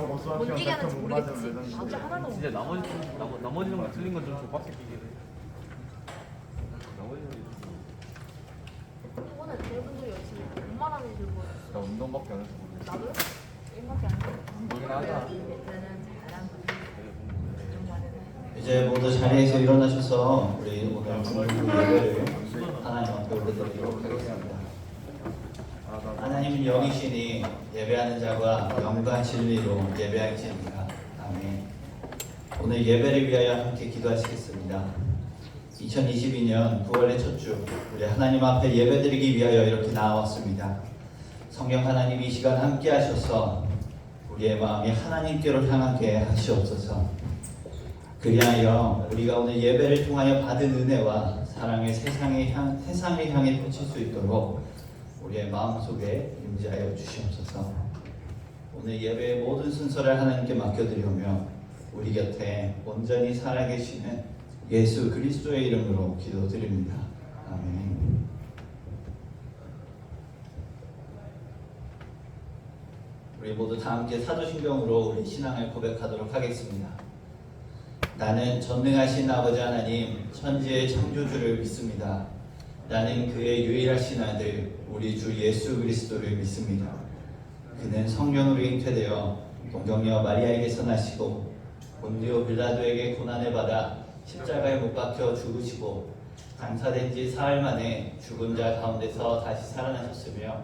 뭔 얘기하는지 모르겠지. 진짜 하나도 진짜 나머지는 거 틀린 건좀 족박새끼긴 해. 나머지는 오늘 대분들 열심히 엄마랑 들고 나 운동밖에 안 해서 모르겠어. 나도 게임밖에 안 해. 운동이나 하자. 나는 잘한 거. 이제 모두 자리에서 일어나셔서 우리 오늘 중국 예배를 하나님 앞에 올려드리도록 하겠습니다. 하나님은 영이시니 예배하는 자가 영과 진리로 예배하시니까. 아멘. 오늘 예배를 위하여 함께 기도하시겠습니다. 2022년 9월의 첫 주 우리 하나님 앞에 예배드리기 위하여 이렇게 나왔습니다. 성령 하나님 이 시간 함께 하셔서 우리의 마음이 하나님께로 향하게 하시옵소서. 그리하여 우리가 오늘 예배를 통하여 받은 은혜와 사랑을 세상을 향해 펼칠 수 있도록 우리의 마음속에 임재하여 주시옵소서. 오늘 예배의 모든 순서를 하나님께 맡겨드리며 우리 곁에 온전히 살아계시는 예수 그리스도의 이름으로 기도드립니다. 아멘. 우리 모두 다 함께 사도신경으로 우리 신앙을 고백하도록 하겠습니다. 나는 전능하신 아버지 하나님 천지의 창조주를 믿습니다. 나는 그의 유일하신 아들 우리 주 예수 그리스도를 믿습니다. 그는 성령으로 잉태되어 동정녀 마리아에게서 나시고 본디오 빌라도에게 고난을 받아 십자가에 못 박혀 죽으시고 장사된 지 사흘 만에 죽은 자 가운데서 다시 살아나셨으며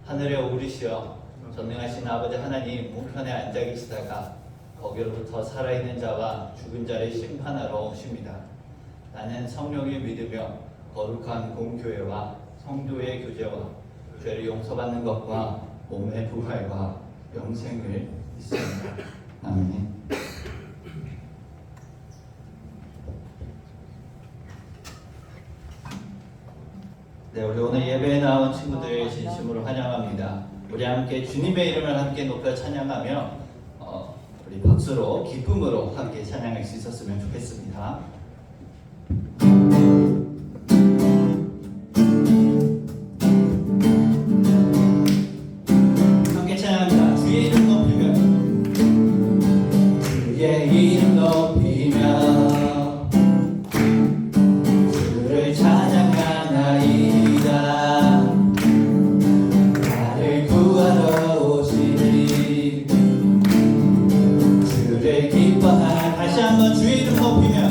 하늘에 오르시어 전능하신 아버지 하나님 우편에 앉아 계시다가 거기로부터 살아있는 자와 죽은 자를 심판하러 오십니다. 나는 성령을 믿으며 거룩한 공교회와 성도의 교제와 죄를 용서받는 것과 몸의 부활과 영생을 믿습니다. 아멘. 네, 우리 오늘 예배에 나온 친구들 진심으로 환영합니다. 우리 함께 주님의 이름을 함께 높여 찬양하며 우리 박수로 기쁨으로 함께 찬양할 수 있었으면 좋겠습니다. 함께 찬양합니다. 주의 이름 높이며 주의 이름 높이며 주를 찬양하나이다. 나를 구하러 오시니 주를 기뻐하라. 다시 한번 주의 이름 높이며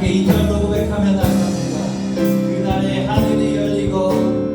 함께 2절로 고백하며 나갑니다. 그날에 하늘이 열리고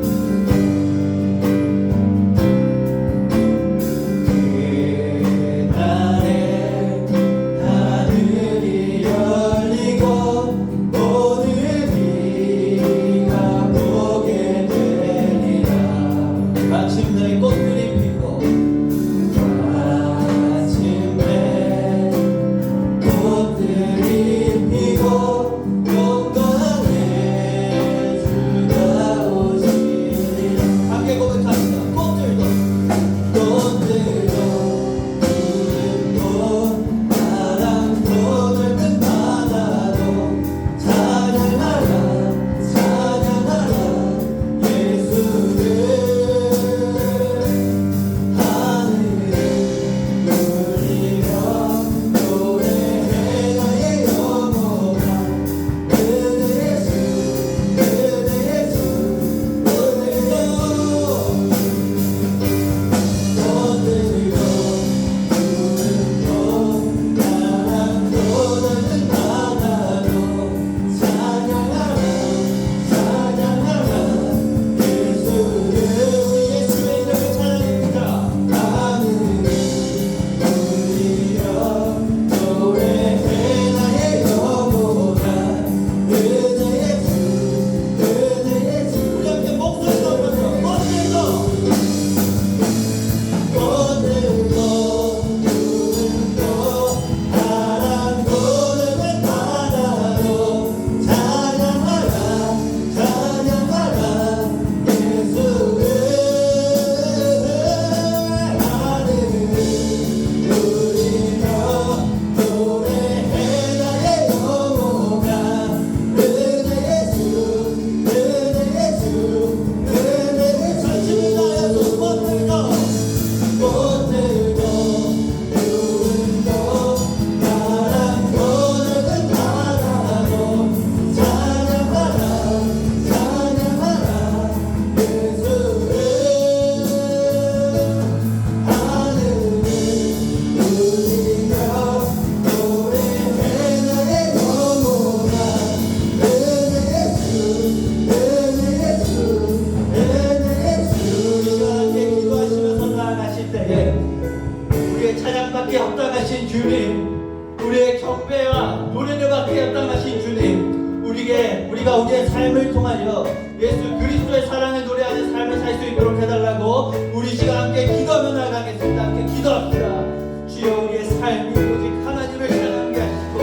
찬양받기에 합당하신 주님, 우리의 경배와 노래를 받기에 합당하신 주님, 우리가 우리의 삶을 통하여 예수 그리스도의 사랑을 노래하는 삶을 살 수 있도록 해달라고 우리 시간 함께 기도하며 나가겠습니다. 함께 기도합시다. 주여, 우리의 삶이 오직 하나님을 사랑하게 하시고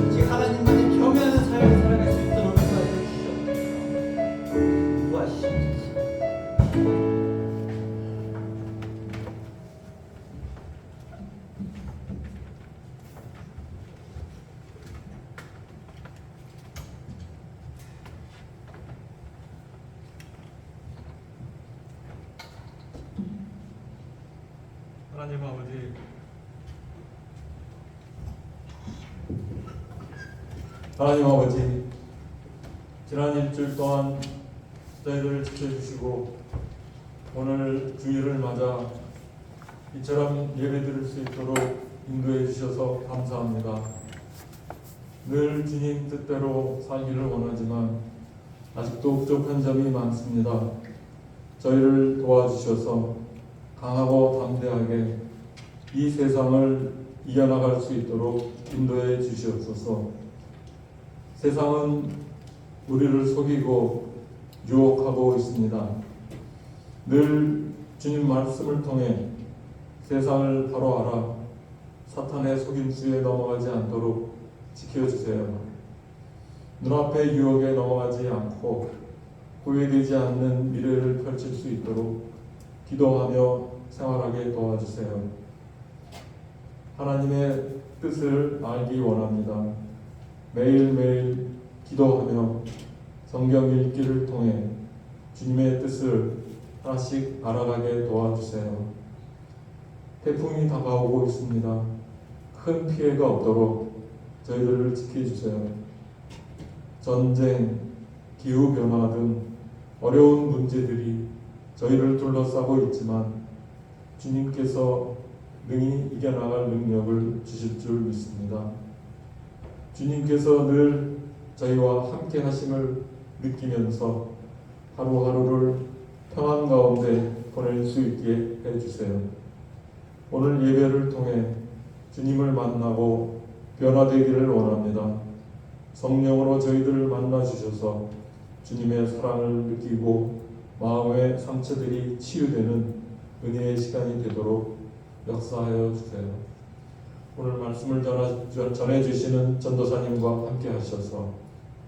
오직 하나님만을 경외하는 삶을 살아갈 수 있도록 도와주시옵소서. 도와주시옵소서. 하나님 아버지, 하나님 아버지, 지난 일주일 동안 저희들을 지켜주시고 오늘 주일을 맞아 이처럼 예배드릴 수 있도록 인도해 주셔서 감사합니다. 늘 주님 뜻대로 살기를 원하지만 아직도 부족한 점이 많습니다. 저희를 도와주셔서 강하고 담대하게 이 세상을 이겨나갈 수 있도록 인도해 주시옵소서. 세상은 우리를 속이고 유혹하고 있습니다. 늘 주님 말씀을 통해 세상을 바로 알아 사탄의 속임수에 넘어가지 않도록 지켜주세요. 눈앞의 유혹에 넘어가지 않고 후회되지 않는 미래를 펼칠 수 있도록 기도하며 생활하게 도와주세요. 하나님의 뜻을 알기 원합니다. 매일매일 기도하며 성경 읽기를 통해 주님의 뜻을 하나씩 알아가게 도와주세요. 태풍이 다가오고 있습니다. 큰 피해가 없도록 저희들을 지켜주세요. 전쟁, 기후변화 등 어려운 문제들이 저희를 둘러싸고 있지만 주님께서 능히 이겨나갈 능력을 주실 줄 믿습니다. 주님께서 늘 저희와 함께 하심을 느끼면서 하루하루를 평안 가운데 보낼 수 있게 해주세요. 오늘 예배를 통해 주님을 만나고 변화되기를 원합니다. 성령으로 저희들을 만나주셔서 주님의 사랑을 느끼고 마음의 상처들이 치유되는 은혜의 시간이 되도록 역사하여 주세요. 오늘 말씀을 전해주시는 전도사님과 함께 하셔서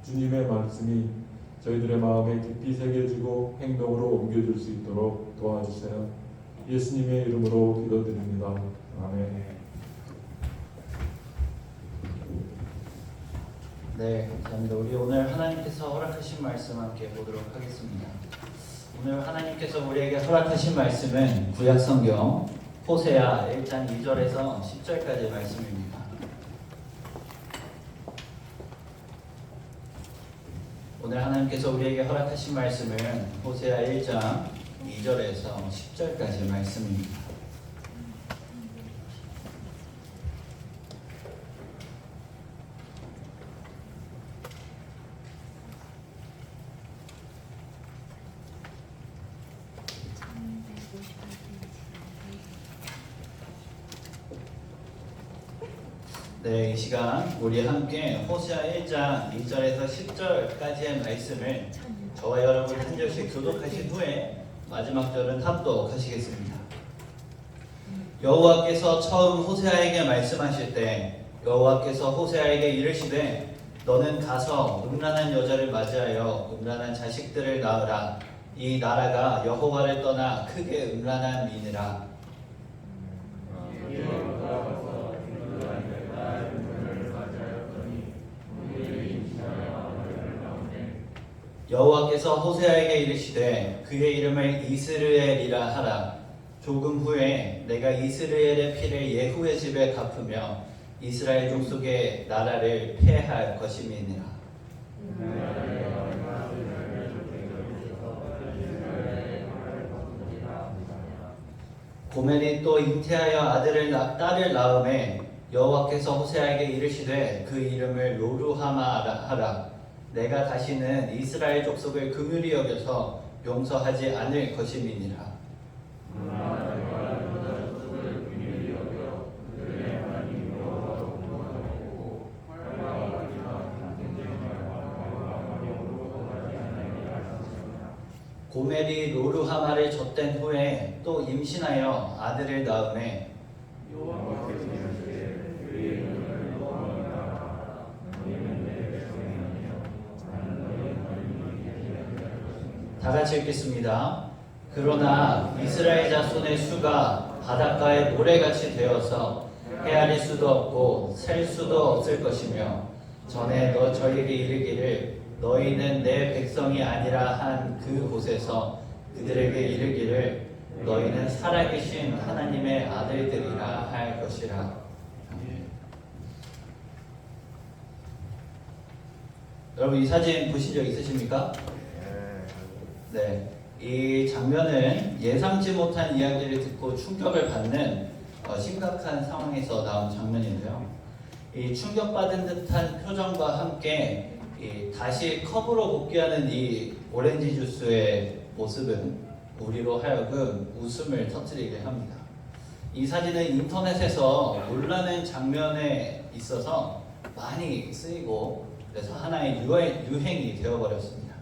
주님의 말씀이 저희들의 마음에 깊이 새겨지고 행동으로 옮겨질 수 있도록 도와주세요. 예수님의 이름으로 기도드립니다. 아멘. 네, 감사합니다. 우리 오늘 하나님께서 허락하신 말씀 함께 보도록 하겠습니다. 오늘 하나님께서 우리에게 허락하신 말씀은 구약성경 호세아 1장 2절에서 10절까지의 말씀입니다. 오늘 하나님께서 우리에게 허락하신 말씀은 호세아 1장 2절에서 10절까지의 말씀입니다. 네, 이 시간 우리 함께 호세아 1장 2절에서 10절까지의 말씀을 저와 여러분 한 절씩 교독하신 후에 마지막 절은 합독하시겠습니다. 여호와께서 처음 호세아에게 말씀하실 때 여호와께서 호세아에게 이르시되 너는 가서 음란한 여자를 맞이하여 음란한 자식들을 낳으라. 이 나라가 여호와를 떠나 크게 음란한 민이라. 여호와께서 호세아에게 이르시되 그의 이름을 이스르엘이라 하라. 조금 후에 내가 이스라엘의 피를 예후의 집에 갚으며 이스라엘 족속의 나라를 폐할 것임이니라. 고멜이 또 잉태하여 딸을 낳음에 여호와께서 호세아에게 이르시되 그 이름을 로루하마라 하라. 내가 다시는 이스라엘 족속을 긍휼히 여겨서 용서하지 않을 것임이니라. 고멜이 로루하마를 젖된 후에 또 임신하여 아들을 낳음에 다 같이 읽겠습니다. 그러나 이스라엘 자손의 수가 바닷가의 모래같이 되어서 헤아릴 수도 없고 셀 수도 없을 것이며 전에 저에게 이르기를 너희는 내 백성이 아니라 한 그곳에서 그들에게 이르기를 너희는 살아계신 하나님의 아들들이라 할 것이라. 여러분 이 사진 보신 적 있으십니까? 네, 이 장면은 예상치 못한 이야기를 듣고 충격을 받는 심각한 상황에서 나온 장면인데요. 이 충격받은 듯한 표정과 함께 다시 컵으로 복귀하는 이 오렌지 주스의 모습은 우리로 하여금 웃음을 터뜨리게 합니다. 이 사진은 인터넷에서 놀라는 장면에 있어서 많이 쓰이고 그래서 하나의 유행이 되어버렸습니다.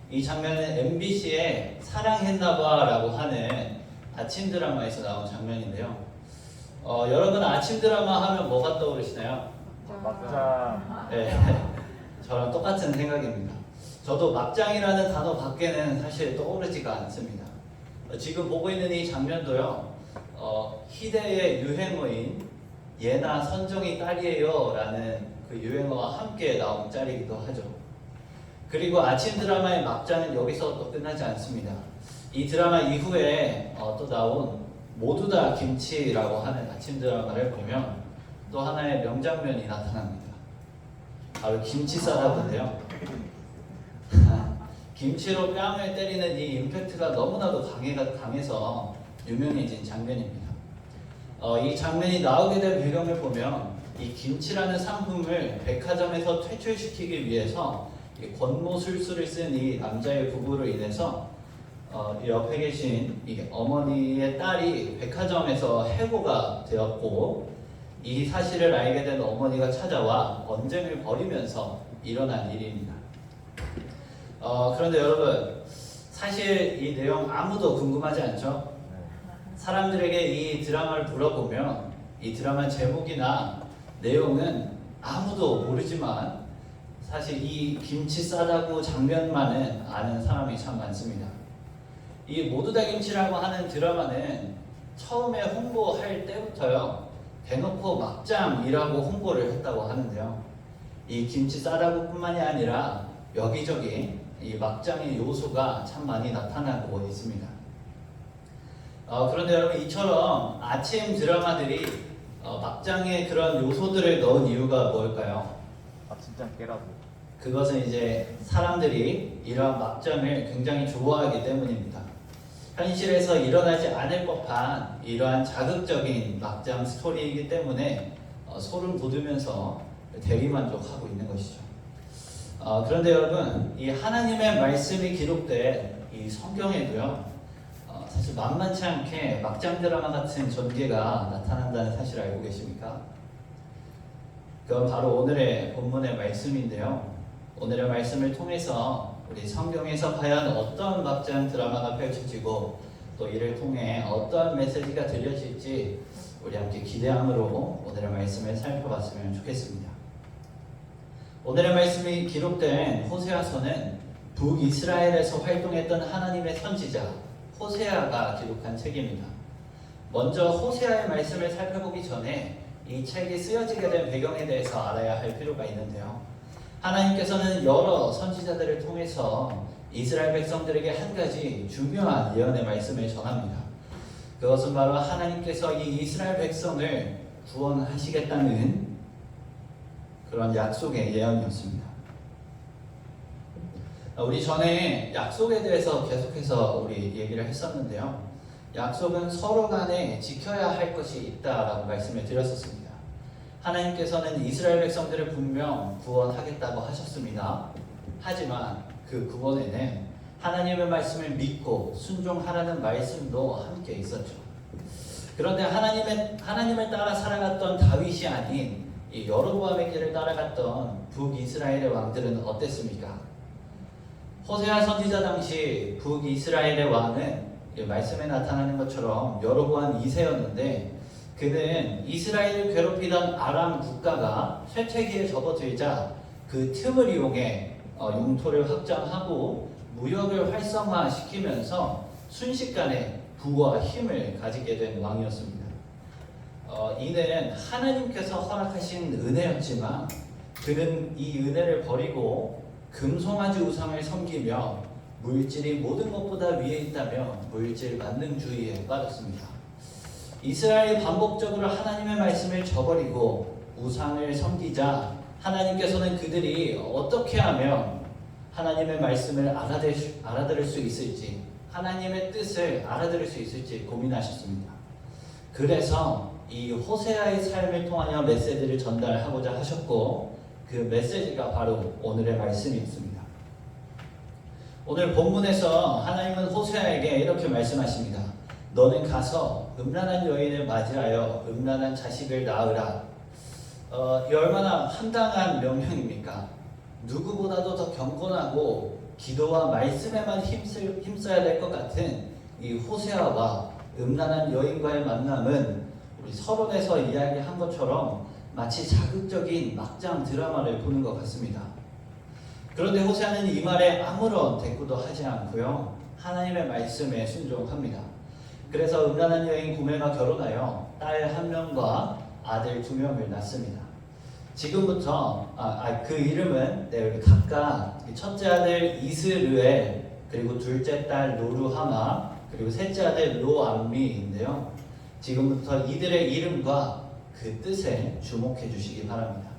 이 장면은 MBC의 사랑했나봐 라고 하는 아침 드라마에서 나온 장면인데요. 여러분 아침 드라마 하면 뭐가 떠오르시나요? 막장. 네, 저랑 똑같은 생각입니다. 저도 막장이라는 단어 밖에는 사실 떠오르지가 않습니다. 지금 보고 있는 이 장면도요, 희대의 유행어인 예나 선정이 딸이에요 라는 그 유행어와 함께 나온 짤이기도 하죠. 그리고 아침 드라마의 막장은 여기서 또 끝나지 않습니다. 이 드라마 이후에 또 나온 모두 다 김치라고 하는 아침 드라마를 보면 또 하나의 명장면이 나타납니다. 바로 김치 싸다인데요. 김치로 뺨을 때리는 이 임팩트가 너무나도 강해서 유명해진 장면입니다. 이 장면이 나오게 된 배경을 보면 이 김치라는 상품을 백화점에서 퇴출시키기 위해서 이 권모술수를 쓴 이 남자의 부부로 인해서 이 옆에 계신 이 어머니의 딸이 백화점에서 해고가 되었고, 이 사실을 알게 된 어머니가 찾아와 언쟁을 벌이면서 일어난 일입니다. 그런데 여러분, 사실 이 내용 아무도 궁금하지 않죠? 사람들에게 이 드라마를 물어보면 이 드라마 제목이나 내용은 아무도 모르지만 사실 이 김치 싸다구 장면만은 아는 사람이 참 많습니다. 이 모두 다 김치라고 하는 드라마는 처음에 홍보할 때부터요, 대놓고 막장이라고 홍보를 했다고 하는데요. 이 김치 싸다구뿐만이 아니라 여기저기 이 막장의 요소가 참 많이 나타나고 있습니다. 그런데 여러분, 이처럼 아침 드라마들이 막장에 그런 요소들을 넣은 이유가 뭘까요? 진짜 깨라고. 그것은 이제 사람들이 이러한 막장을 굉장히 좋아하기 때문입니다. 현실에서 일어나지 않을 법한 이러한 자극적인 막장 스토리이기 때문에 소름 돋으면서 대리만족하고 있는 것이죠. 그런데 여러분, 이 하나님의 말씀이 기록된 이 성경에도요, 사실 만만치 않게 막장 드라마 같은 전개가 나타난다는 사실을 알고 계십니까? 그건 바로 오늘의 본문의 말씀인데요. 오늘의 말씀을 통해서 우리 성경에서 과연 어떤 막장 드라마가 펼쳐지고 또 이를 통해 어떤 메시지가 들려질지 우리 함께 기대함으로 오늘의 말씀을 살펴봤으면 좋겠습니다. 오늘의 말씀이 기록된 호세아서는 북이스라엘에서 활동했던 하나님의 선지자 호세아가 기록한 책입니다. 먼저 호세아의 말씀을 살펴보기 전에 이 책이 쓰여지게 된 배경에 대해서 알아야 할 필요가 있는데요. 하나님께서는 여러 선지자들을 통해서 이스라엘 백성들에게 한 가지 중요한 예언의 말씀을 전합니다. 그것은 바로 하나님께서 이 이스라엘 백성을 구원하시겠다는 그런 약속의 예언이었습니다. 우리 전에 약속에 대해서 계속해서 우리 얘기를 했었는데요. 약속은 서로 간에 지켜야 할 것이 있다라고 말씀을 드렸었습니다. 하나님께서는 이스라엘 백성들을 분명 구원하겠다고 하셨습니다. 하지만 그 구원에는 하나님의 말씀을 믿고 순종하라는 말씀도 함께 있었죠. 그런데 하나님을 따라 살아갔던 다윗이 아닌 이 여로보암의 길을 따라갔던 북이스라엘의 왕들은 어땠습니까? 호세아 선지자 당시 북이스라엘의 왕은 말씀에 나타나는 것처럼 여로보암 2세였는데 그는 이스라엘을 괴롭히던 아람 국가가 쇠퇴기에 접어들자 그 틈을 이용해 영토를 확장하고 무역을 활성화시키면서 순식간에 부와 힘을 가지게 된 왕이었습니다. 이는 하나님께서 허락하신 은혜였지만 그는 이 은혜를 버리고 금송아지 우상을 섬기며 물질이 모든 것보다 위에 있다며 물질 만능주의에 빠졌습니다. 이스라엘이 반복적으로 하나님의 말씀을 저버리고 우상을 섬기자 하나님께서는 그들이 어떻게 하면 하나님의 말씀을 알아들을 수 있을지, 하나님의 뜻을 알아들을 수 있을지 고민하셨습니다. 그래서 이 호세아의 삶을 통하여 메시지를 전달하고자 하셨고 그 메시지가 바로 오늘의 말씀이었습니다. 오늘 본문에서 하나님은 호세아에게 이렇게 말씀하십니다. 너는 가서 음란한 여인을 맞이하여 음란한 자식을 낳으라. 이 얼마나 황당한 명령입니까? 누구보다도 더 경건하고 기도와 말씀에만 힘써야 될 것 같은 이 호세아와 음란한 여인과의 만남은 우리 서론에서 이야기한 것처럼 마치 자극적인 막장 드라마를 보는 것 같습니다. 그런데 호세아는 이 말에 아무런 대꾸도 하지 않고요. 하나님의 말씀에 순종합니다. 그래서 음란한 여인 고멜과 결혼하여 딸 1명과 아들 2명을 낳습니다. 지금부터 그 이름은 각각 첫째 아들 이스르엘, 그리고 둘째 딸 노루하마, 그리고 셋째 아들 로암미인데요. 지금부터 이들의 이름과 그 뜻에 주목해 주시기 바랍니다.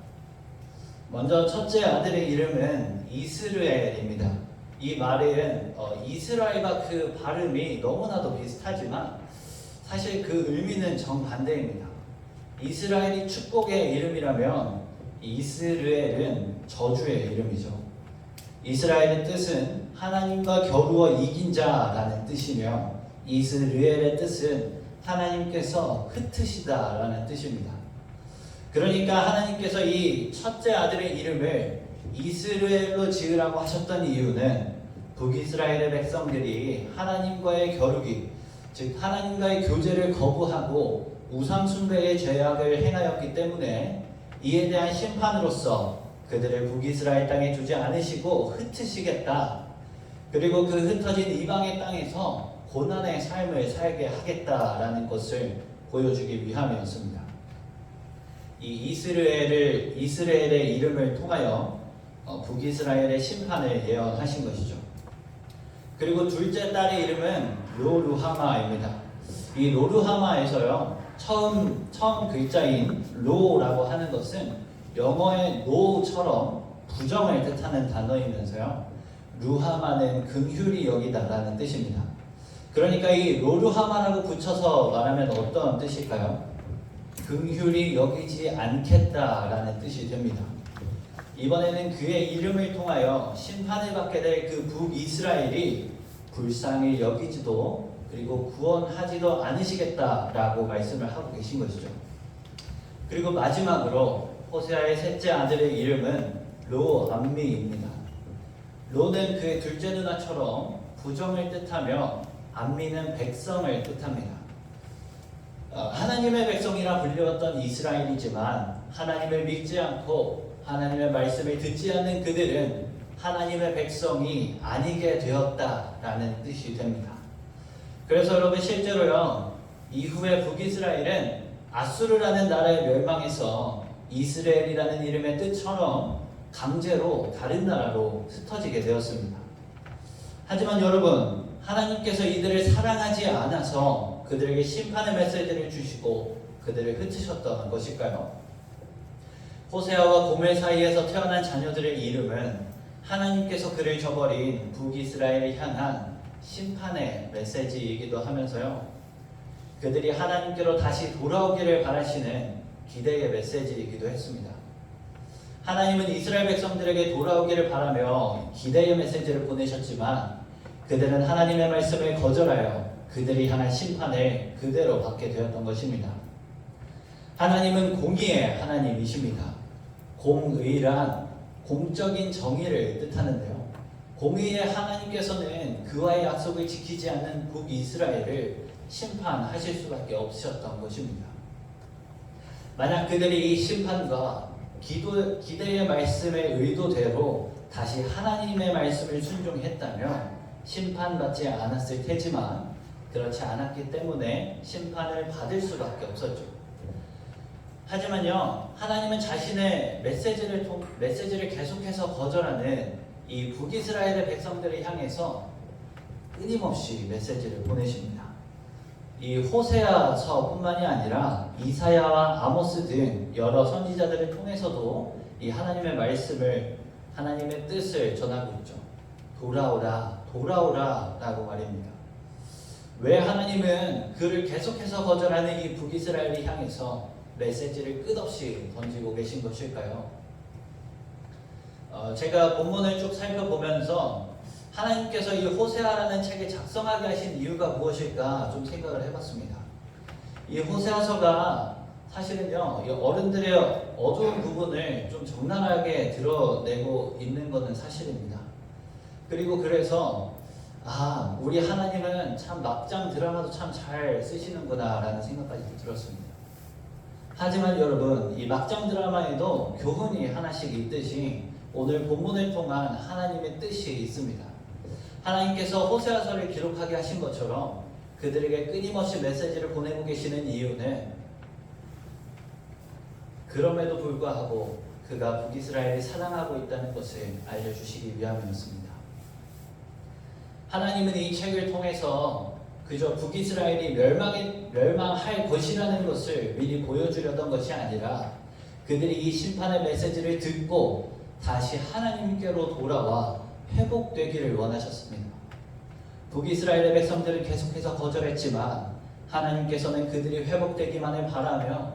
먼저 첫째 아들의 이름은 이스르엘입니다. 이 말은 이스라엘과 그 발음이 너무나도 비슷하지만 사실 그 의미는 정반대입니다. 이스라엘이 축복의 이름이라면 이스르엘은 저주의 이름이죠. 이스라엘의 뜻은 하나님과 겨루어 이긴 자라는 뜻이며 이스르엘의 뜻은 하나님께서 흩으시다라는 뜻입니다. 그러니까 하나님께서 이 첫째 아들의 이름을 이스라엘로 지으라고 하셨던 이유는 북이스라엘의 백성들이 하나님과의 겨루기, 즉 하나님과의 교제를 거부하고 우상 숭배의 죄악을 행하였기 때문에 이에 대한 심판으로서 그들을 북이스라엘 땅에 두지 않으시고 흩으시겠다. 그리고 그 흩어진 이방의 땅에서 고난의 삶을 살게 하겠다라는 것을 보여주기 위함이었습니다. 이 이스라엘의 이름을 통하여 북이스라엘의 심판을 예언하신 것이죠. 그리고 둘째 딸의 이름은 로루하마입니다. 이 로루하마에서요, 처음 글자인 로라고 하는 것은 영어의 no처럼 부정을 뜻하는 단어이면서요, 루하마는 긍휼히 여기다라는 뜻입니다. 그러니까 이 로루하마라고 붙여서 말하면 어떤 뜻일까요? 긍휼히 여기지 않겠다라는 뜻이 됩니다. 이번에는 그의 이름을 통하여 심판을 받게 될 그 북이스라엘이 불쌍히 여기지도 그리고 구원하지도 않으시겠다라고 말씀을 하고 계신 것이죠. 그리고 마지막으로 호세아의 셋째 아들의 이름은 로암미입니다. 로는 그의 둘째 누나처럼 부정을 뜻하며 암미는 백성을 뜻합니다. 하나님의 백성이라 불리웠던 이스라엘이지만 하나님을 믿지 않고 하나님의 말씀을 듣지 않는 그들은 하나님의 백성이 아니게 되었다라는 뜻이 됩니다. 그래서 여러분 실제로요, 이후에 북이스라엘은 아수르라는 나라에 멸망해서 이스라엘이라는 이름의 뜻처럼 강제로 다른 나라로 흩어지게 되었습니다. 하지만 여러분, 하나님께서 이들을 사랑하지 않아서 그들에게 심판의 메시지를 주시고 그들을 흩으셨던 것일까요? 호세아와 고멜 사이에서 태어난 자녀들의 이름은 하나님께서 그를 저버린 북이스라엘을 향한 심판의 메시지이기도 하면서요, 그들이 하나님께로 다시 돌아오기를 바라시는 기대의 메시지이기도 했습니다. 하나님은 이스라엘 백성들에게 돌아오기를 바라며 기대의 메시지를 보내셨지만 그들은 하나님의 말씀을 거절하여 그들이 향한 심판을 그대로 받게 되었던 것입니다. 하나님은 공의의 하나님이십니다. 공의란 공적인 정의를 뜻하는데요, 공의의 하나님께서는 그와의 약속을 지키지 않는 북이스라엘을 심판하실 수밖에 없으셨던 것입니다. 만약 그들이 이 심판과 기대의 말씀의 의도대로 다시 하나님의 말씀을 순종했다면 심판받지 않았을 테지만 그렇지 않았기 때문에 심판을 받을 수밖에 없었죠. 하지만요, 하나님은 자신의 메시지를 계속해서 거절하는 이 북이스라엘의 백성들을 향해서 끊임없이 메시지를 보내십니다. 이 호세아서뿐만이 아니라 이사야와 아모스 등 여러 선지자들을 통해서도 이 하나님의 말씀을, 하나님의 뜻을 전하고 있죠. 돌아오라, 돌아오라 라고 말입니다. 왜 하나님은 그를 계속해서 거절하는 이 북이스라엘을 향해서 메시지를 끝없이 던지고 계신 것일까요? 제가 본문을 쭉 살펴보면서 하나님께서 이 호세아라는 책을 작성하게 하신 이유가 무엇일까 좀 생각을 해봤습니다. 이 호세아서가 사실은요, 이 어른들의 어두운 부분을 좀 적나라하게 드러내고 있는 것은 사실입니다. 그리고 그래서 우리 하나님은 참 막장 드라마도 참 잘 쓰시는구나 라는 생각까지 들었습니다. 하지만 여러분, 이 막장 드라마에도 교훈이 하나씩 있듯이 오늘 본문을 통한 하나님의 뜻이 있습니다. 하나님께서 호세아서를 기록하게 하신 것처럼 그들에게 끊임없이 메시지를 보내고 계시는 이유는 그럼에도 불구하고 그가 북이스라엘을 사랑하고 있다는 것을 알려주시기 위함이었습니다. 하나님은 이 책을 통해서 그저 북이스라엘이 멸망할 것이라는 것을 미리 보여주려던 것이 아니라 그들이 이 심판의 메시지를 듣고 다시 하나님께로 돌아와 회복되기를 원하셨습니다. 북이스라엘의 백성들은 계속해서 거절했지만 하나님께서는 그들이 회복되기만을 바라며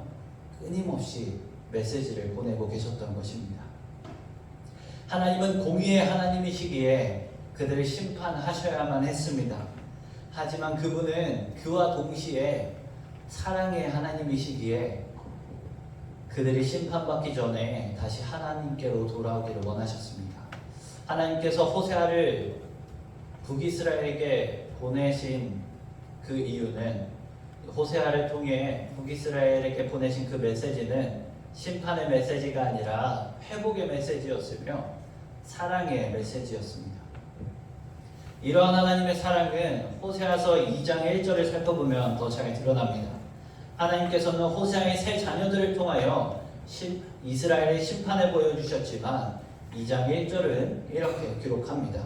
끊임없이 메시지를 보내고 계셨던 것입니다. 하나님은 공의의 하나님이시기에 그들을 심판하셔야만 했습니다. 하지만 그분은 그와 동시에 사랑의 하나님이시기에 그들이 심판받기 전에 다시 하나님께로 돌아오기를 원하셨습니다. 하나님께서 호세아를 북이스라엘에게 보내신 그 이유는, 호세아를 통해 북이스라엘에게 보내신 그 메시지는 심판의 메시지가 아니라 회복의 메시지였으며 사랑의 메시지였습니다. 이러한 하나님의 사랑은 호세아서 2장 1절을 살펴보면 더 잘 드러납니다. 하나님께서는 호세아의 세 자녀들을 통하여 이스라엘의 심판을 보여주셨지만 2장 1절은 이렇게 기록합니다.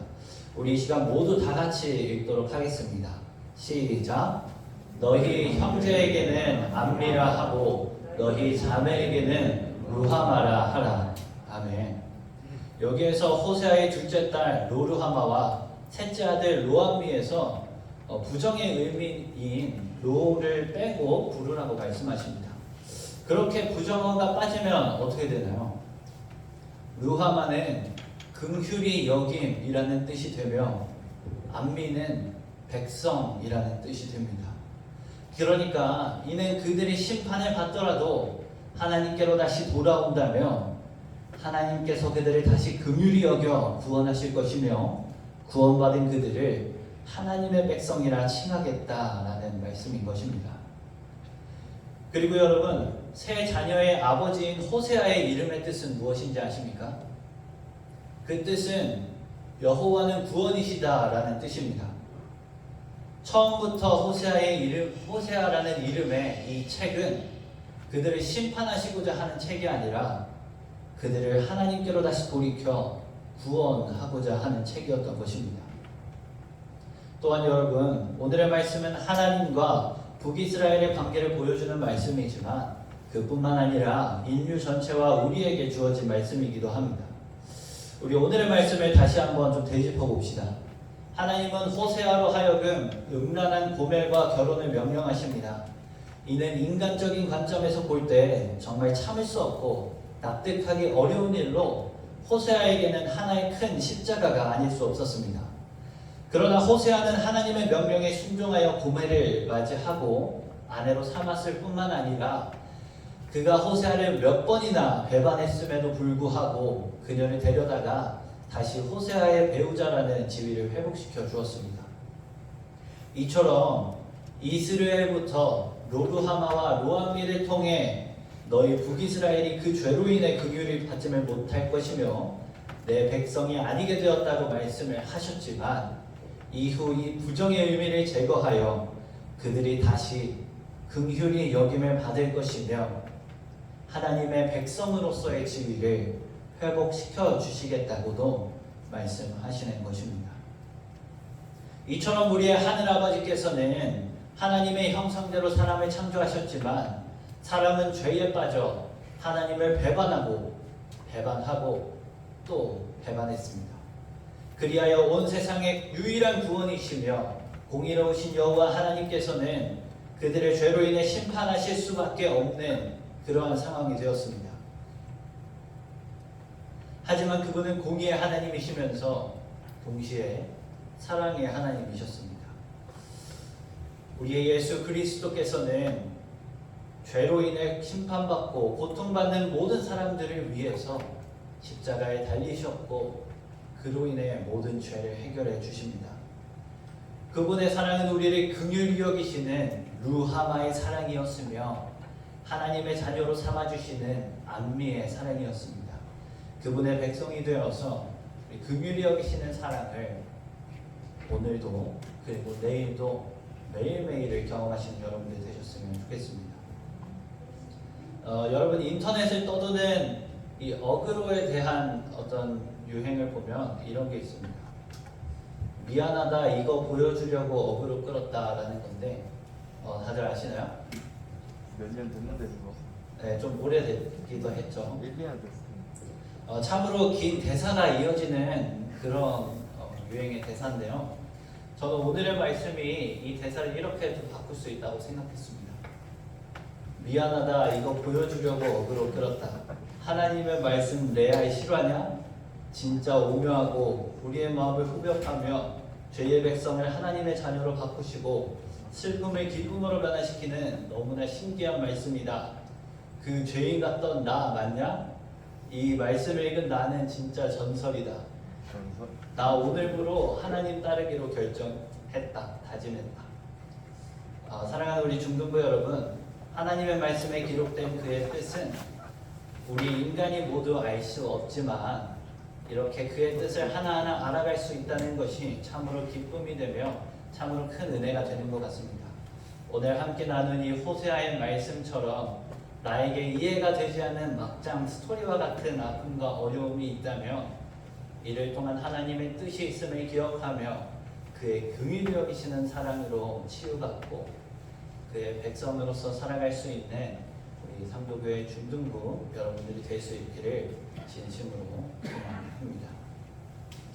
우리 이 시간 모두 다 같이 읽도록 하겠습니다. 시작. 너희 형제에게는 암미라 하고 너희 자매에게는 루하마라 하라. 아멘. 여기에서 호세아의 둘째 딸 로루하마와 셋째 아들 로암미에서 부정의 의미인 로를 빼고 부르라고 말씀하십니다. 그렇게 부정어가 빠지면 어떻게 되나요? 루하마는 긍휼히 여김이라는 뜻이 되며 암미는 백성이라는 뜻이 됩니다. 그러니까 이는 그들이 심판을 받더라도 하나님께로 다시 돌아온다면 하나님께서 그들을 다시 긍휼히 여겨 구원하실 것이며 구원받은 그들을 하나님의 백성이라 칭하겠다라는 말씀인 것입니다. 그리고 여러분, 세 자녀의 아버지인 호세아의 이름의 뜻은 무엇인지 아십니까? 그 뜻은 여호와는 구원이시다라는 뜻입니다. 처음부터 호세아라는 이름의 이 책은 그들을 심판하시고자 하는 책이 아니라 그들을 하나님께로 다시 돌이켜 구원하고자 하는 책이었던 것입니다. 또한 여러분, 오늘의 말씀은 하나님과 북이스라엘의 관계를 보여주는 말씀이지만 그뿐만 아니라 인류 전체와 우리에게 주어진 말씀이기도 합니다. 우리 오늘의 말씀을 다시 한번 좀 되짚어 봅시다. 하나님은 호세아로 하여금 음란한 고멜과 결혼을 명령하십니다. 이는 인간적인 관점에서 볼 때 정말 참을 수 없고 납득하기 어려운 일로 호세아에게는 하나의 큰 십자가가 아닐 수 없었습니다. 그러나 호세아는 하나님의 명령에 순종하여 고멜을 맞이하고 아내로 삼았을 뿐만 아니라 그가 호세아를 몇 번이나 배반했음에도 불구하고 그녀를 데려다가 다시 호세아의 배우자라는 지위를 회복시켜 주었습니다. 이처럼 이스라엘부터 로루하마와 로암미를 통해 너희 북이스라엘이 그 죄로 인해 긍휼을 받지를 못할 것이며 내 백성이 아니게 되었다고 말씀을 하셨지만 이후 이 부정의 의미를 제거하여 그들이 다시 긍휼히 여김을 받을 것이며 하나님의 백성으로서의 지위를 회복시켜 주시겠다고도 말씀하시는 것입니다. 이처럼 우리의 하늘아버지께서는 하나님의 형상대로 사람을 창조하셨지만 사람은 죄에 빠져 하나님을 배반하고 또 배반했습니다. 그리하여 온 세상의 유일한 구원이시며 공의로우신 여호와 하나님께서는 그들의 죄로 인해 심판하실 수밖에 없는 그러한 상황이 되었습니다. 하지만 그분은 공의의 하나님이시면서 동시에 사랑의 하나님이셨습니다. 우리의 예수 그리스도께서는 죄로 인해 심판받고 고통받는 모든 사람들을 위해서 십자가에 달리셨고 그로 인해 모든 죄를 해결해 주십니다. 그분의 사랑은 우리를 긍휼히 여기시는 루하마의 사랑이었으며 하나님의 자녀로 삼아주시는 암미의 사랑이었습니다. 그분의 백성이 되어서 긍휼히 여기시는 사랑을 오늘도 그리고 내일도 매일매일을 경험하시는 여러분들 되셨으면 좋겠습니다. 여러분 인터넷을 떠도는 이 어그로에 대한 어떤 유행을 보면 이런 게 있습니다. 미안하다 이거 보여주려고 어그로 끌었다라는 건데 다들 아시나요? 몇 년 됐는데 그거? 네, 좀 오래되기도 했죠. 1, 2년 됐습니다. 참으로 긴 대사가 이어지는 그런 유행의 대사인데요. 저는 오늘의 말씀이 이 대사를 이렇게 좀 바꿀 수 있다고 생각했습니다. 미안하다 이거 보여주려고 어그로 끌었다. 하나님의 말씀 레아이 실화냐? 진짜 오묘하고 우리의 마음을 후벼파며 죄의 백성을 하나님의 자녀로 바꾸시고 슬픔을 기쁨으로 변화시키는 너무나 신기한 말씀이다. 그 죄인 같던 나 맞냐? 이 말씀을 읽은 나는 진짜 전설이다. 전설? 나 오늘부로 하나님 따르기로 결정했다. 다짐했다. 사랑하는 우리 중등부 여러분, 하나님의 말씀에 기록된 그의 뜻은 우리 인간이 모두 알 수 없지만 이렇게 그의 뜻을 하나하나 알아갈 수 있다는 것이 참으로 기쁨이 되며 참으로 큰 은혜가 되는 것 같습니다. 오늘 함께 나눈 이 호세아의 말씀처럼 나에게 이해가 되지 않는 막장 스토리와 같은 아픔과 어려움이 있다면 이를 통한 하나님의 뜻이 있음을 기억하며 그의 긍휼히 여기시는 사랑으로 치유받고 그의 백성으로서 살아갈 수 있는 우리 상도교회 중등부 여러분들이 될 수 있기를 진심으로 소망합니다.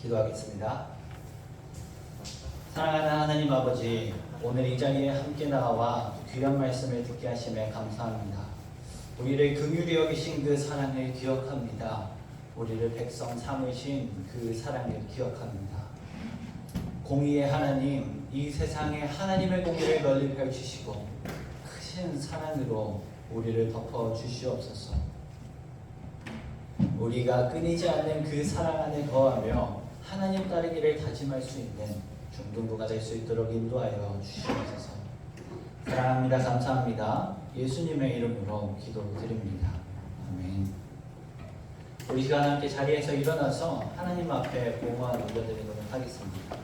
기도하겠습니다. 사랑하는 하나님 아버지, 오늘 이 자리에 함께 나와 귀한 말씀을 듣게 하심에 감사합니다. 우리를 긍휼히 여기신 그 사랑을 기억합니다. 우리를 백성 삼으신 그 사랑을 기억합니다. 공의의 하나님, 이 세상에 하나님의 공의를 널리 펼치시고 크신 사랑으로 우리를 덮어 주시옵소서. 우리가 끊이지 않는 그 사랑 안에 거하며 하나님 따르기를 다짐할 수 있는 중등부가 될 수 있도록 인도하여 주시옵소서. 사랑합니다. 감사합니다. 예수님의 이름으로 기도드립니다. 아멘. 우리 시간 함께 자리에서 일어나서 하나님 앞에 봉헌 올려드리도록 하겠습니다.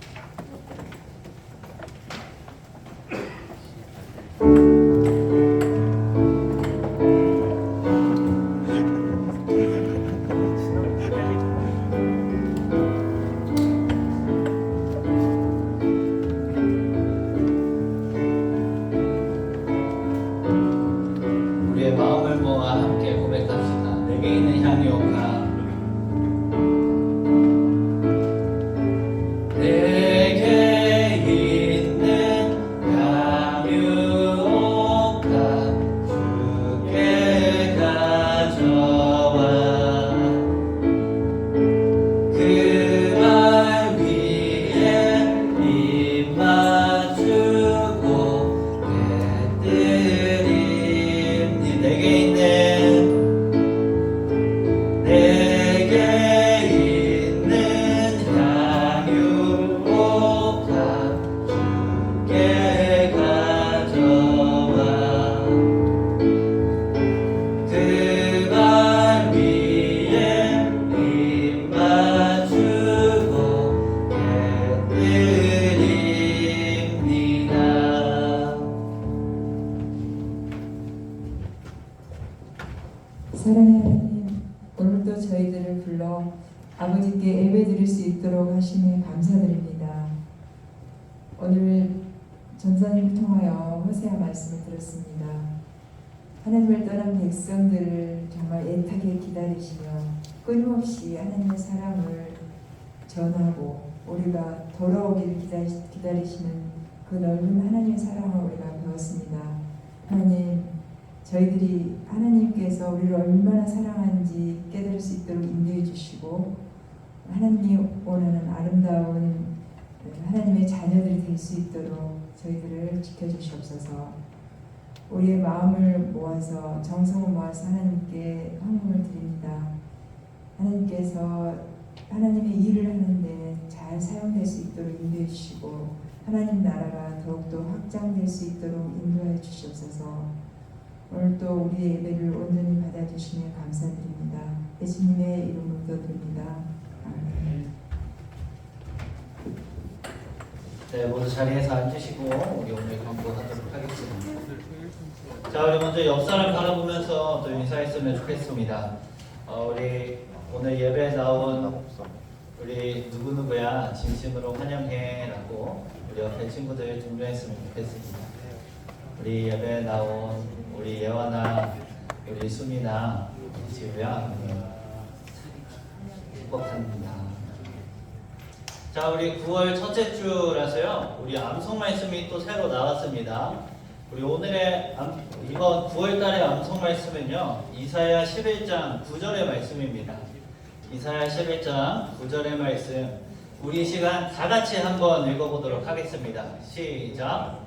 우리의 마음을 모아 함께 고백합시다. 내게 있는 향유가 사랑의 하나님, 오늘도 저희들을 불러 아버지께 예배드릴 수 있도록 하심에 감사드립니다. 오늘 전사님을 통하여 호세아 말씀을 들었습니다. 하나님을 떠난 백성들을 정말 애타게 기다리시며 끊임없이 하나님의 사랑을 전하고 우리가 돌아오기를 기다리시는 그 넓은 하나님의 사랑을 우리가 배웠습니다. 하나님, 저희들이 하나님께서 우리를 얼마나 사랑하는지 깨달을 수 있도록 인도해 주시고 하나님이 원하는 아름다운 하나님의 자녀들이 될 수 있도록 저희들을 지켜주시옵소서. 우리의 마음을 모아서 정성을 모아서 하나님께 헌금을 드립니다. 하나님께서 하나님의 일을 하는데 잘 사용될 수 있도록 인도해 주시고 하나님 나라가 더욱더 확장될 수 있도록 인도해 주시옵소서. 오늘 또 우리의 예배를 온전히 받아주시며 감사드립니다. 예수님의 이름으로 기도드립니다. 아멘. 네, 모두 자리에서 앉으시고 우리 오늘 강구하도록 하겠습니다. 자, 우리 먼저 옆 사람 바라보면서 또 인사했으면 좋겠습니다. 우리 오늘 예배에 나온 우리 누구누구야 진심으로 환영해라고 우리 옆에 친구들 등장했으면 좋겠습니다. 우리 예배에 나온 우리 예화나 우리 수미나 지우야 축복합니다. 자, 우리 9월 첫째 주라서요 우리 암송 말씀이 또 새로 나왔습니다. 우리 오늘의 이번 9월달의 암송 말씀은요, 이사야 11장 9절의 말씀입니다. 이사야 11장 9절의 말씀, 우리 이 시간 다 같이 한번 읽어보도록 하겠습니다. 시작.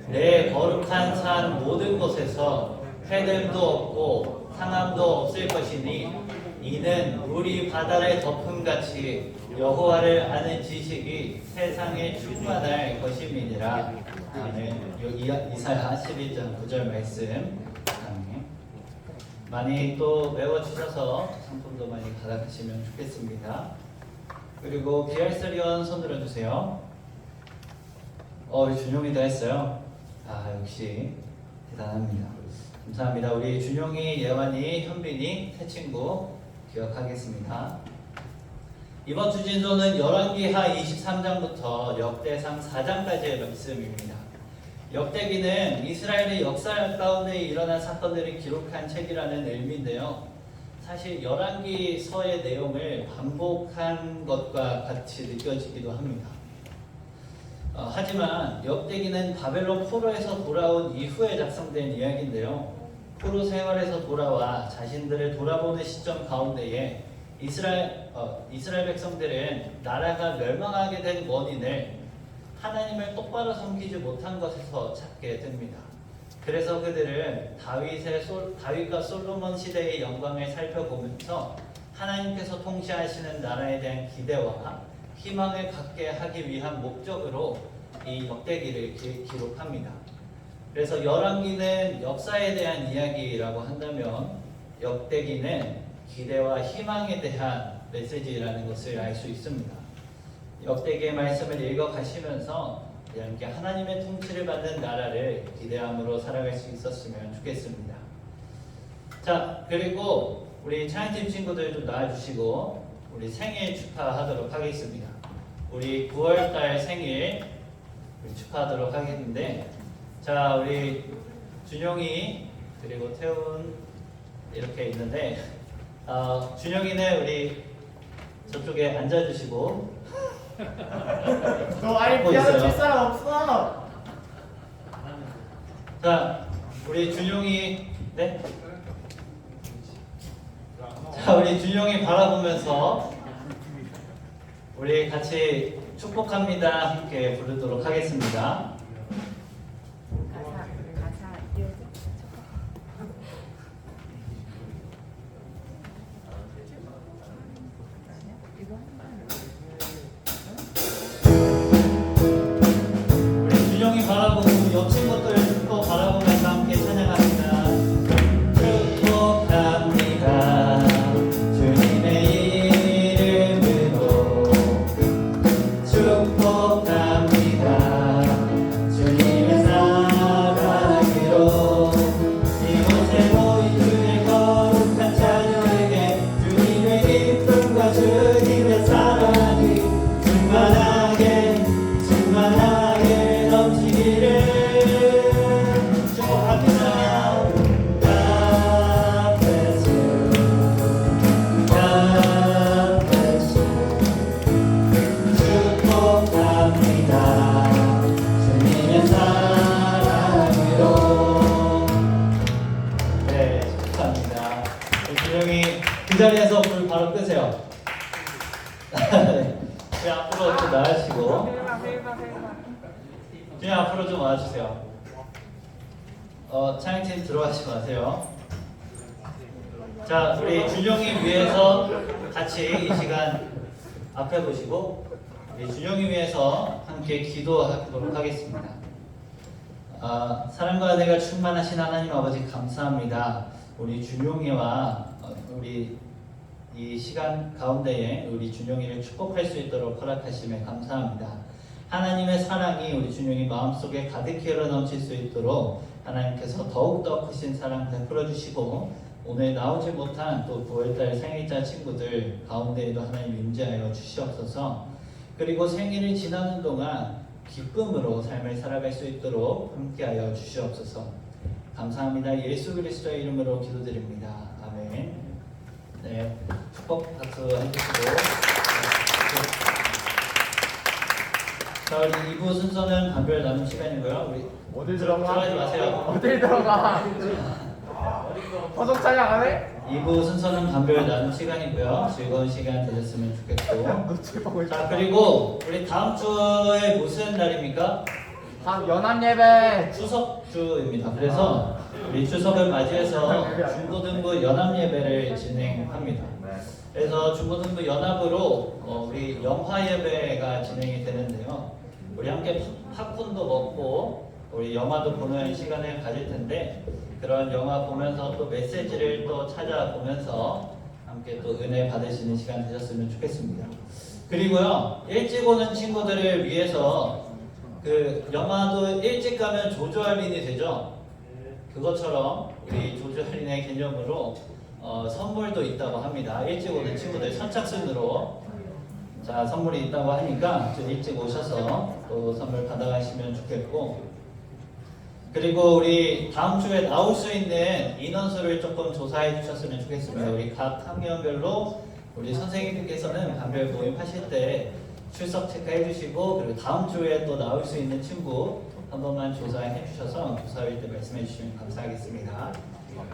내 거룩한 산 모든 곳에서 해됨도 없고 상함도 없을 것이니 이는 우리 바다를 덮음같이 여호와를 아는 지식이 세상에 충만할 것임이니라. 아멘. 이사야 11장 9절 말씀. 아멘. 많이 또 외워주셔서 상품도 많이 받아가시면 좋겠습니다. 그리고 비알스리온 손 들어주세요. 우리 준용이도 했어요. 역시 대단합니다. 감사합니다. 우리 준용이, 예완이, 현빈이 세 친구 기억하겠습니다. 이번 주 진도는 열왕기하 23장부터 역대상 4장까지의 말씀입니다. 역대기는 이스라엘의 역사 가운데 일어난 사건들을 기록한 책이라는 의미인데요. 사실 열왕기서의 내용을 반복한 것과 같이 느껴지기도 합니다. 하지만 역대기는 바벨론 포로에서 돌아온 이후에 작성된 이야기인데요. 포로 생활에서 돌아와 자신들을 돌아보는 시점 가운데에 이스라엘 백성들은 나라가 멸망하게 된 원인을 하나님을 똑바로 섬기지 못한 것에서 찾게 됩니다. 그래서 그들은 다윗과 솔로몬 시대의 영광을 살펴보면서 하나님께서 통치하시는 나라에 대한 기대와 희망을 갖게 하기 위한 목적으로 이 역대기를 기록합니다. 그래서 열왕기는 역사에 대한 이야기라고 한다면 역대기는 기대와 희망에 대한 메시지라는 것을 알 수 있습니다. 역대기의 말씀을 읽어가시면서 함께 하나님의 통치를 받는 나라를 기대함으로 살아갈 수 있었으면 좋겠습니다. 자, 그리고 우리 찬양팀 친구들 좀 나와주시고 우리 생일 축하하도록 하겠습니다. 우리 9월달 생일 축하하도록 하겠는데, 자, 우리 준용이 그리고 태훈 이렇게 있는데, 준용이는 우리 저쪽에 앉아주시고. 너 아예 피아노 칠 사람 없어. 자, 우리 준용이, 네? 자, 우리 준용이 바라보면서 우리 같이 축복합니다 함께 부르도록 하겠습니다. 가사 이어서 우리 준용이 바라보고 옆 친구들 또 바라보면서 함께 찬양합니다. 축복합니다. 주님의 이름으로 축복합니다. 주님의 사랑으로 이곳에 모인 주의 거룩한 자녀에게 주님의 기쁨과 주님의 사랑이 충만하게 넘치기를 축복합니다. God bless you. God bless you. 축복합니다. 주님의 사랑으로. 네, 축복합니다. 준영이 그 자리에서 불 바로 끄세요. 네, 앞으로 좀 나가시고. 준영 앞으로 좀 와주세요. 찬양팀 들어가지 마세요. 자, 우리 준영이 위해서 같이 이 시간 앞에 보시고 우리 준영이 위해서 함께 기도하도록 하겠습니다. 사랑과 은혜가 충만하신 하나님 아버지 감사합니다. 우리 준용이와 우리 이 시간 가운데에 우리 준용이를 축복할 수 있도록 허락하심에 감사합니다. 하나님의 사랑이 우리 준용이 마음속에 가득히 흘러넘칠 수 있도록 하나님께서 더욱더 크신 사랑 베풀어 주시고 오늘 나오지 못한 또 9월달 생일자 친구들 가운데에도 하나님 임재하여 주시옵소서. 그리고 생일을 지나는 동안 기쁨으로 삶을 살아갈 수 있도록 함께하여 주시옵소서. 감사합니다. 예수 그리스도의 이름으로 기도드립니다. 아멘. 네, 축복 박수 해주시고. 자, 자, 우리 2부 순서는 반별 나눔 시간이고요. 우리 어딜 들어가? 들어가지 마세요. 어딜 들어가? 허석 촬영 안 해? 2부 순서는 반별 나눔 시간이고요. 즐거운 시간 되셨으면 좋겠고. 놓치고 자, 그리고 우리 다음 주에 무슨 날입니까? 다음 연합 예배. 추석주입니다. 그래서 우리 추석을 맞이해서 중고등부 연합 예배를 진행합니다. 그래서 중고등부 연합으로 우리 영화 예배가 진행이 되는데요. 우리 함께 팝콘도 먹고 우리 영화도 보는 시간을 가질 텐데 그런 영화 보면서 또 메시지를 또 찾아보면서 함께 또 은혜 받으시는 시간 되셨으면 좋겠습니다. 그리고요, 일찍 오는 친구들을 위해서 그 영화도 일찍 가면 조조 할인이 되죠. 그것처럼 우리 조조 할인의 개념으로 선물도 있다고 합니다. 일찍 오는 친구들 선착순으로 자 선물이 있다고 하니까 좀 일찍 오셔서 또 선물 받아가시면 좋겠고, 그리고 우리 다음 주에 나올 수 있는 인원수를 조금 조사해 주셨으면 좋겠습니다. 우리 각 학년별로 우리 선생님께서는 반별 모임하실 때 출석 체크해 주시고, 그리고 다음 주에 또 나올 수 있는 친구 한 번만 조사해 주셔서 교사일 때 말씀해 주시면 감사하겠습니다.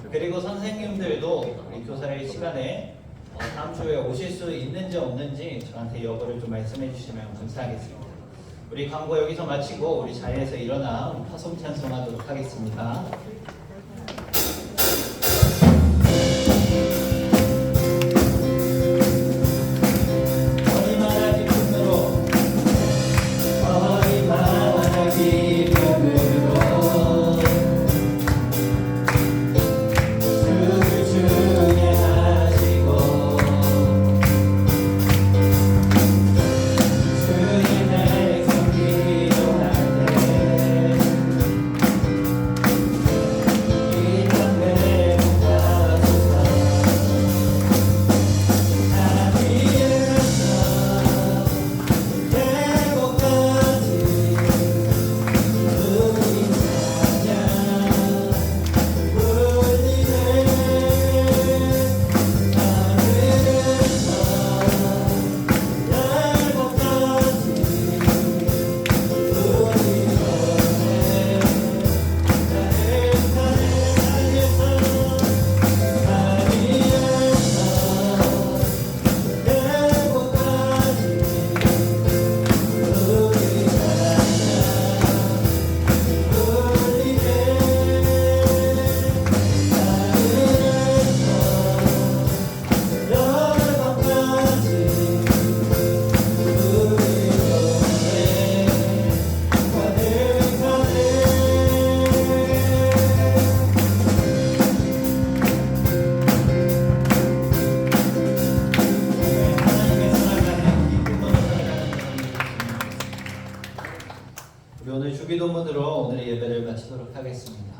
그리고 선생님들도 우리 교사일 시간에 다음 주에 오실 수 있는지 없는지 저한테 여부를 좀 말씀해 주시면 감사하겠습니다. 우리 광고 여기서 마치고 우리 자리에서 일어나 화성 찬송하도록 하겠습니다. 우리 오늘 주기도문으로 오늘의 예배를 마치도록 하겠습니다.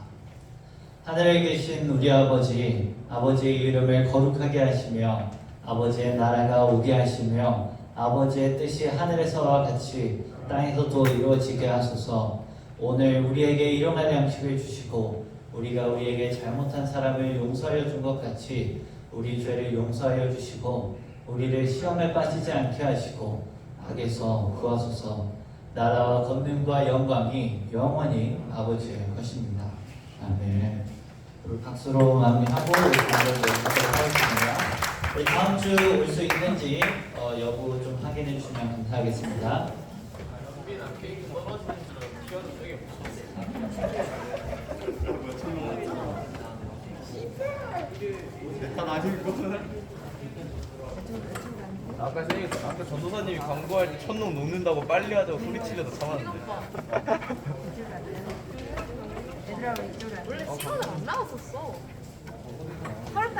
하늘에 계신 우리 아버지, 아버지의 이름을 거룩하게 하시며 아버지의 나라가 오게 하시며 아버지의 뜻이 하늘에서와 같이 땅에서도 이루어지게 하소서. 오늘 우리에게 일용할 양식을 주시고 우리가 우리에게 잘못한 사람을 용서하여 준 것 같이 우리 죄를 용서하여 주시고 우리를 시험에 빠지지 않게 하시고 악에서 구하소서. 나라와 권능과 영광이 영원히 아버지의 것입니다. 아멘. 우리 박수로 마무리하고 우리 공부를 마치도록 하겠습니다. 우리 다음 주 올 수 있는지 여부 좀 확인해 주시면 감사하겠습니다. 다 나신 거는? 아까 전도사님이 광고할 때 천둥 녹는다고 빨리 하자고 소리치려도 참았는데. 얘들아 왜 이쪽에 앉아? 원래 시간을 안 나왔었어.